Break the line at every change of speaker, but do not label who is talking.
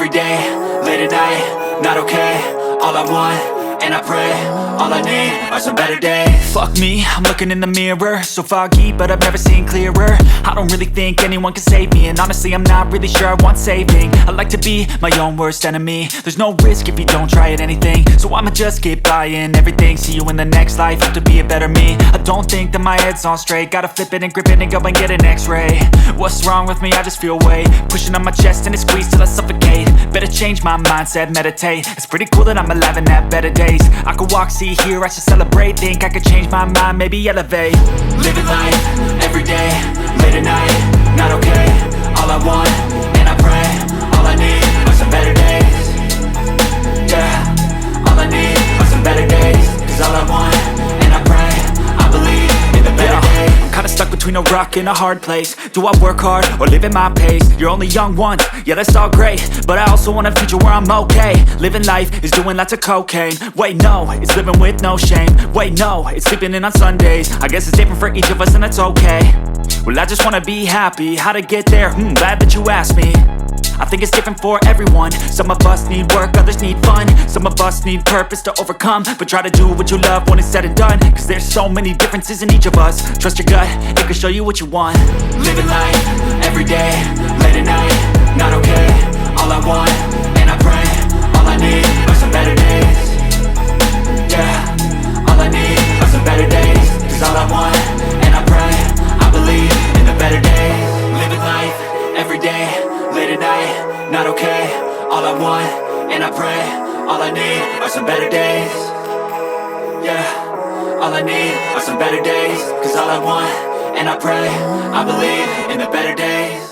every day, late at night, not okay. All I want, and I pray, all I need are some better days. Fuck me, I'm looking in the mirror, so foggy, but I've never seen clearer. I don't really think anyone can save me, and honestly I'm not really sure I want saving. I like to be my own worst enemy. There's no risk if you don't try at anything, so I'ma just keep buying everything. See you in the next life, have to be a better me. I don't think that my head's on straight, gotta flip it and grip it and go and get an x-ray. What's wrong with me? I just feel weight pushing on my chest and it squeezes till I suffocate. Better change my mindset, meditate. It's pretty cool that I'm alive and have better days. I could walk, see, hear, I should celebrate. Think I could change my mind, maybe elevate. Living life, every day, late at night, not okay. All I want, and I pray, all I need are some better days. Yeah, all I need are some better days. Cause all I want, and I pray, I believe in the better days. I'm kinda stuck between a rock and a hard place. Do I work hard or live at my pace? You're only young once, yeah that's all great, but I also want a future where I'm okay. Living life is doing lots of cocaine. Wait no, it's living with no shame. Wait no, it's sleeping in on Sundays. I guess it's different for each of us and that's okay. Well I just wanna be happy, how to get there? Glad that you asked me. I think it's different for everyone. Some of us need work, others need fun. Some of us need purpose to overcome. But try to do what you love when it's said and done. Cause there's so many differences in each of us. Trust your gut, it can show you what you want. Living life, every day, late at night, not okay. All I want, and I pray, all I need are some better days. Yeah, all I need are some better days. Cause all I want, and I pray, I believe in the better days. Living life, every day, late at night, not okay. All I want, and I pray, all I need are some better days. Yeah, all I need are some better days. Cause all I want, and I pray, I believe in the better days.